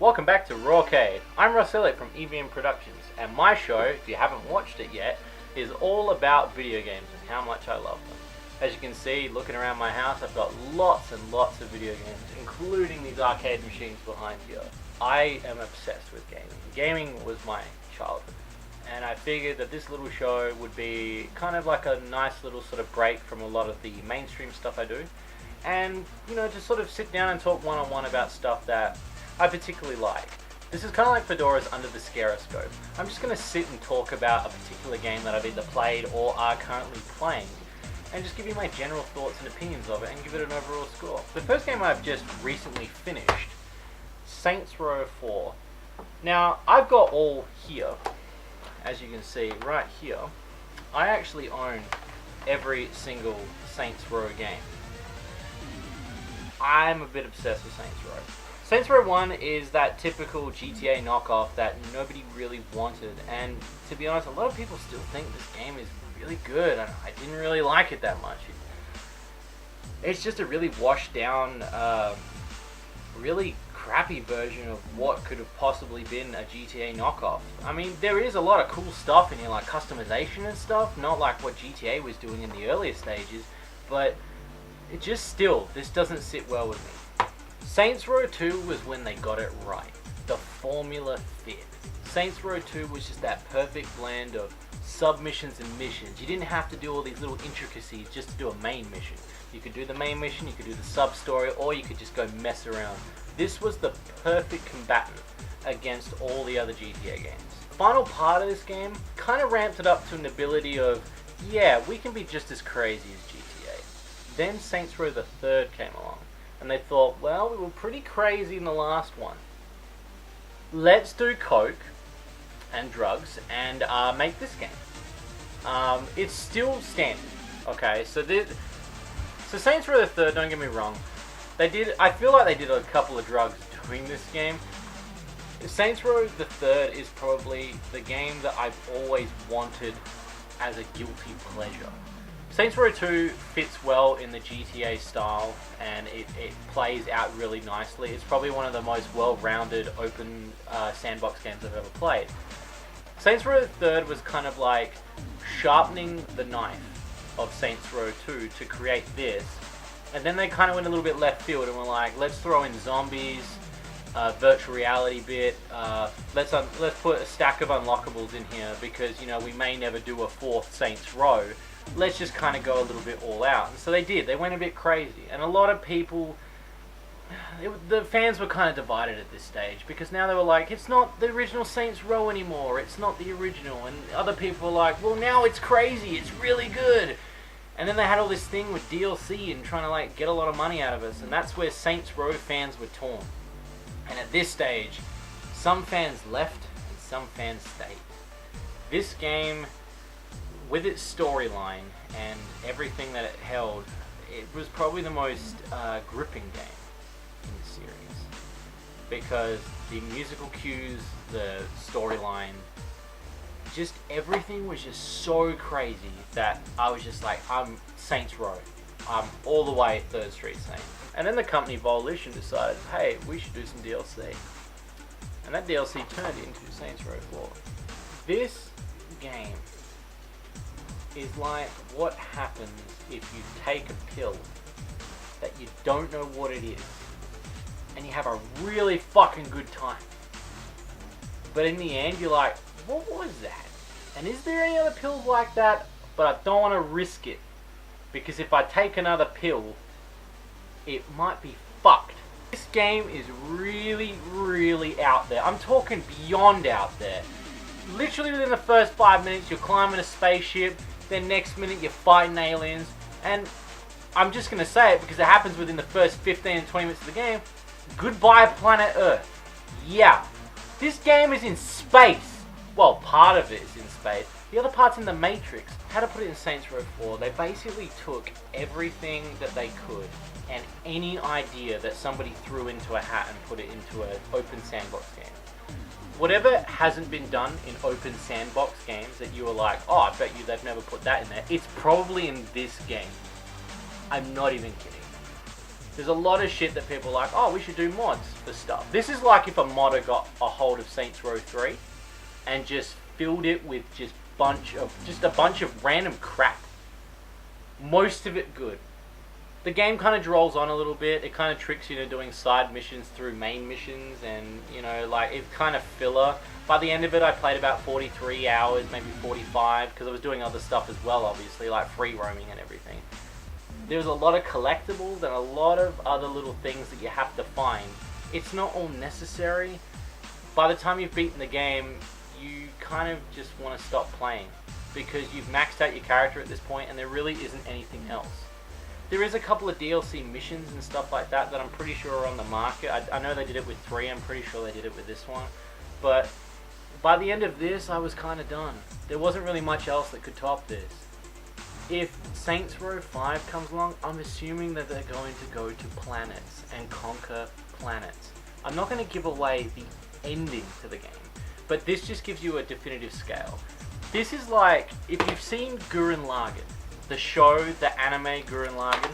Welcome back to Rawcade. I'm Rawcade from EVM Productions, and my show, if you haven't watched it yet, is all about video games and how much I love them. As you can see, looking around my house, I've got lots and lots of video games, including these arcade machines behind here. I am obsessed with gaming. Gaming was my childhood, and I figured that this little show would be kind of like a nice little sort of break from a lot of the mainstream stuff I do, and just sort of sit down and talk one-on-one about stuff that I particularly like. This is kind of like Fedora's Under the Scaroscope. I'm just going to sit and talk about a particular game that I've either played or are currently playing, and just give you my general thoughts and opinions of it and give it an overall score. The first game I've just recently finished, Saints Row 4. Now, I've got all here, as you can see right here. I actually own every single Saints Row game. I'm a bit obsessed with Saints Row. Saints Row 1 is that typical GTA knockoff that nobody really wanted, and to be honest, a lot of people still think this game is really good, and I didn't really like it that much. It's just a really washed down, really crappy version of what could have possibly been a GTA knockoff. I mean, there is a lot of cool stuff in here, like customization and stuff, not like what GTA was doing in the earlier stages, but it just still, this doesn't sit well with me. Saints Row 2 was when they got it right. The formula fit. Saints Row 2 was just that perfect blend of submissions and missions. You didn't have to do all these little intricacies just to do a main mission. You could do the main mission, you could do the sub-story, or you could just go mess around. This was the perfect combatant against all the other GTA games. The final part of this game kind of ramped it up to an ability of, yeah, we can be just as crazy as GTA. Then Saints Row the 3rd came along. And they thought, well, we were pretty crazy in the last one. Let's do coke and drugs and make this game. It's still standard. Okay, so Saints Row the 3rd, don't get me wrong, I feel like they did a couple of drugs doing this game. Saints Row the 3rd is probably the game that I've always wanted as a guilty pleasure. Saints Row 2 fits well in the GTA style, and it plays out really nicely. It's probably one of the most well-rounded open sandbox games I've ever played. Saints Row 3rd was kind of like sharpening the knife of Saints Row 2 to create this, and then they kind of went a little bit left field and were like, let's throw in zombies, virtual reality bit, let's put a stack of unlockables in here because we may never do a 4th Saints Row. Let's just kind of go a little bit all out. And so they did. They went a bit crazy. And a lot of people, the fans were kind of divided at this stage because now they were like, it's not the original Saints Row anymore. It's not the original. And other people were like, well, now it's crazy. It's really good. And then they had all this thing with DLC and trying to like get a lot of money out of us. And that's where Saints Row fans were torn. And at this stage, some fans left and some fans stayed. This game, with its storyline and everything that it held, it was probably the most gripping game in the series. Because the musical cues, the storyline, just everything was just so crazy that I was just like, I'm Saints Row. I'm all the way 3rd Street Saints. And then the company Volition decided, hey, we should do some DLC. And that DLC turned into Saints Row 4. This game is like what happens if you take a pill that you don't know what it is and you have a really fucking good time, but in the end you're like, what was that? And is there any other pills like that? But I don't want to risk it because if I take another pill it might be fucked. This game is really, really out there. I'm talking beyond out there. Literally within the first 5 minutes you're climbing a spaceship, then next minute you're fighting aliens, and I'm just going to say it because it happens within the first 15 and 20 minutes of the game. Goodbye planet Earth. Yeah, this game is in space. Well, part of it is in space. The other part's in the Matrix. How to put it in Saints Row 4, they basically took everything that they could and any idea that somebody threw into a hat and put it into an open sandbox game. Whatever hasn't been done in open sandbox games that you were like, oh, I bet you they've never put that in there, it's probably in this game. I'm not even kidding. There's a lot of shit that people are like, oh, we should do mods for stuff. This is like if a modder got a hold of Saints Row 3 and just filled it with just a bunch of random crap. Most of it good. The game kind of drolls on a little bit. It kind of tricks you into doing side missions through main missions, and you know, like, it's kind of filler. By the end of it, I played about 43 hours, maybe 45, because I was doing other stuff as well, obviously, like free roaming and everything. There's a lot of collectibles and a lot of other little things that you have to find. It's not all necessary. By the time you've beaten the game, you kind of just want to stop playing, because you've maxed out your character at this point and there really isn't anything else. There is a couple of DLC missions and stuff like that I'm pretty sure are on the market. I know they did it with 3, I'm pretty sure they did it with this one. But by the end of this, I was kind of done. There wasn't really much else that could top this. If Saints Row 5 comes along, I'm assuming that they're going to go to planets and conquer planets. I'm not going to give away the ending to the game, but this just gives you a definitive scale. This is like, if you've seen Gurren Lagann, the show, the anime Gurren Lagann,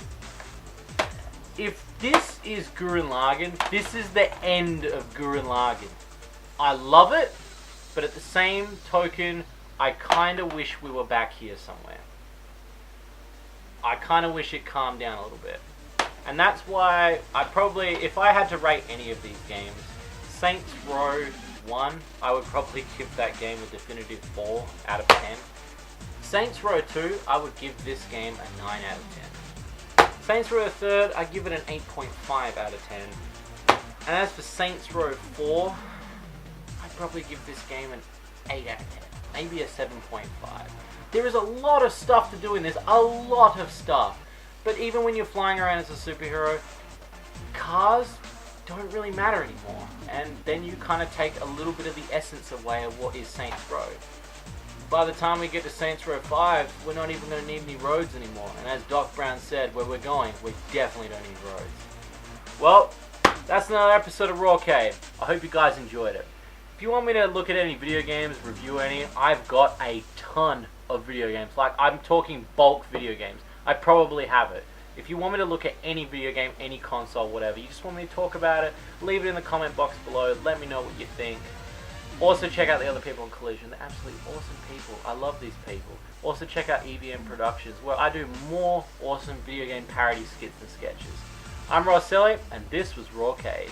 if this is Gurren Lagann, this is the end of Gurren Lagann. I love it, but at the same token, I kind of wish we were back here somewhere. I kind of wish it calmed down a little bit. And that's why I probably, if I had to rate any of these games, Saints Row 1, I would probably give that game a definitive 4 out of 10. Saints Row 2, I would give this game a 9 out of 10. Saints Row 3, I give it an 8.5 out of 10. And as for Saints Row 4, I'd probably give this game an 8 out of 10. Maybe a 7.5. There is a lot of stuff to do in this, a lot of stuff. But even when you're flying around as a superhero, cars don't really matter anymore. And then you kind of take a little bit of the essence away of what is Saints Row. By the time we get to Saints Row 5, we're not even going to need any roads anymore. And as Doc Brown said, where we're going, we definitely don't need roads. Well, that's another episode of Rawcade. I hope you guys enjoyed it. If you want me to look at any video games, review any, I've got a ton of video games. Like, I'm talking bulk video games. I probably have it. If you want me to look at any video game, any console, whatever, you just want me to talk about it, leave it in the comment box below. Let me know what you think. Also check out the other people in Collision. They're absolutely awesome people. I love these people. Also check out EVM Productions, where I do more awesome video game parody skits and sketches. I'm Ross Elliott, and this was Rawcade.